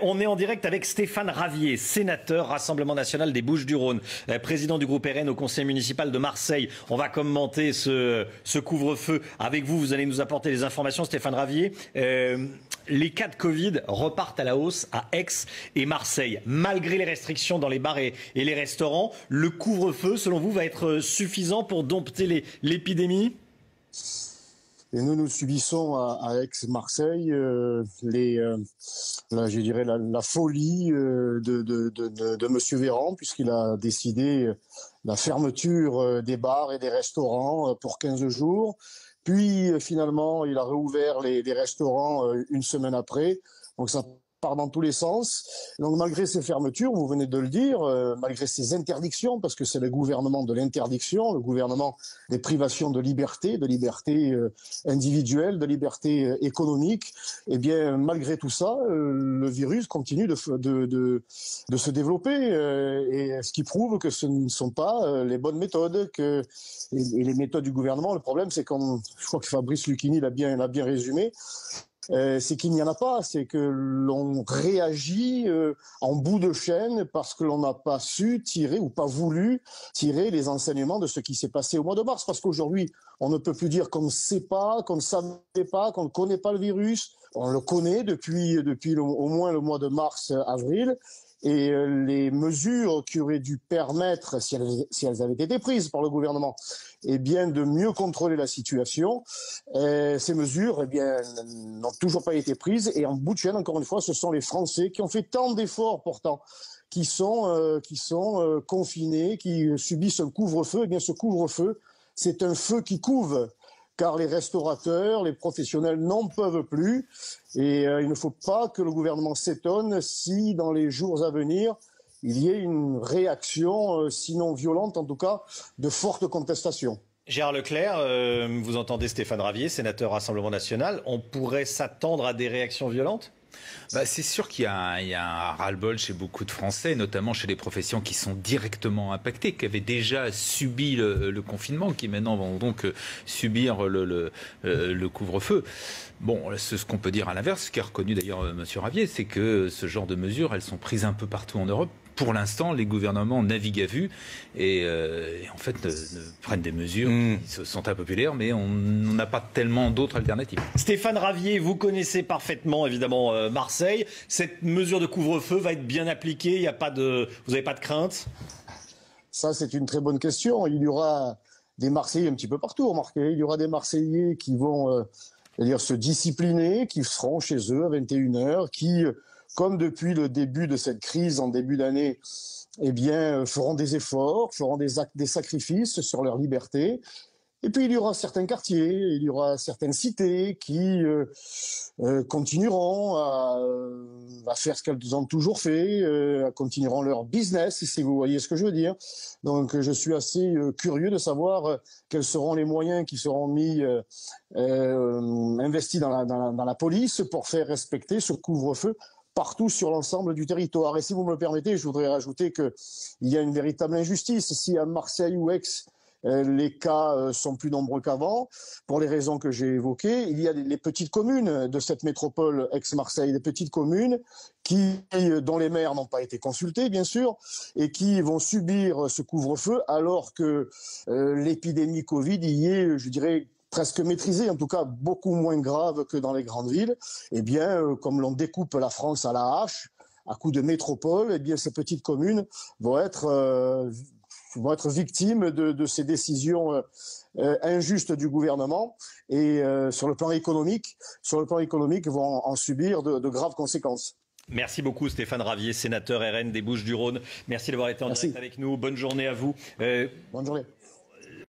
On est en direct avec Stéphane Ravier, sénateur Rassemblement national des Bouches-du-Rhône, président du groupe RN au conseil municipal de Marseille. On va commenter ce couvre-feu avec vous. Vous allez nous apporter les informations, Stéphane Ravier. Les cas de Covid repartent à la hausse à Aix et Marseille. Malgré les restrictions dans les bars et les restaurants, le couvre-feu, selon vous, va être suffisant pour dompter l'épidémie ? Et nous subissons à Aix-Marseille je dirais la folie de Monsieur Véran, puisqu'il a décidé la fermeture des bars et des restaurants pour 15 jours. Puis finalement, il a réouvert les restaurants une semaine après. Donc ça part dans tous les sens. Donc malgré ces fermetures, vous venez de le dire, malgré ces interdictions, parce que c'est le gouvernement de l'interdiction, le gouvernement des privations de liberté individuelle, de liberté économique, eh bien malgré tout ça, le virus continue de se développer, et ce qui prouve que ce ne sont pas les bonnes méthodes et les méthodes du gouvernement. Le problème, c'est je crois que Fabrice Lucchini l'a bien résumé. C'est qu'il n'y en a pas, c'est que l'on réagit en bout de chaîne parce que l'on n'a pas su tirer ou pas voulu tirer les enseignements de ce qui s'est passé au mois de mars. Parce qu'aujourd'hui, on ne peut plus dire qu'on ne sait pas, qu'on ne savait pas, qu'on ne connaît pas le virus. On le connaît depuis au moins le mois de mars-avril. Et les mesures qui auraient dû permettre, si elles avaient été prises par le gouvernement, eh bien de mieux contrôler la situation, ces mesures n'ont toujours pas été prises. Et en bout de chaîne, encore une fois, ce sont les Français qui ont fait tant d'efforts pourtant, qui sont confinés, qui subissent un couvre-feu. Eh bien ce couvre-feu, c'est un feu qui couve, car les restaurateurs, les professionnels n'en peuvent plus. Et il ne faut pas que le gouvernement s'étonne si, dans les jours à venir, il y ait une réaction, sinon violente, en tout cas, de forte contestation. Gérard Leclerc, vous entendez Stéphane Ravier, sénateur Rassemblement national. On pourrait s'attendre à des réactions violentes ? C'est sûr qu'il y a un ras-le-bol chez beaucoup de Français, notamment chez les professions qui sont directement impactées, qui avaient déjà subi le confinement, qui maintenant vont donc subir le couvre-feu. Bon, ce qu'on peut dire à l'inverse, ce qu'a reconnu d'ailleurs M. Ravier, c'est que ce genre de mesures, elles sont prises un peu partout en Europe. Pour l'instant, les gouvernements naviguent à vue et en fait prennent des mesures qui sont impopulaires, mais on n'a pas tellement d'autres alternatives. Stéphane Ravier, vous connaissez parfaitement évidemment Marseille. Cette mesure de couvre-feu va être bien appliquée, vous n'avez pas de crainte ? Ça, c'est une très bonne question. Il y aura des Marseillais un petit peu partout, remarquez. Il y aura des Marseillais qui vont se discipliner, qui seront chez eux à 21h, qui... comme depuis le début de cette crise en début d'année, eh bien, feront des efforts, feront des sacrifices sur leur liberté. Et puis il y aura certains quartiers, il y aura certaines cités qui continueront à faire ce qu'elles ont toujours fait, continueront leur business, si vous voyez ce que je veux dire. Donc je suis assez curieux de savoir quels seront les moyens qui seront investis dans la police pour faire respecter ce couvre-feu partout sur l'ensemble du territoire. Et si vous me le permettez, je voudrais rajouter qu'il y a une véritable injustice. Si à Marseille ou Aix, les cas sont plus nombreux qu'avant, pour les raisons que j'ai évoquées, il y a les petites communes de cette métropole Aix-Marseille, des petites communes dont les maires n'ont pas été consultés, bien sûr, et qui vont subir ce couvre-feu alors que l'épidémie Covid y est, je dirais, presque maîtrisée, en tout cas beaucoup moins grave que dans les grandes villes. Eh bien, comme l'on découpe la France à la hache, à coups de métropole, eh bien, ces petites communes vont être victimes de ces décisions injustes du gouvernement et sur le plan économique, vont en subir de graves conséquences. Merci beaucoup Stéphane Ravier, sénateur RN des Bouches-du-Rhône. Merci d'avoir été en direct avec nous. Bonne journée à vous. Bonne journée.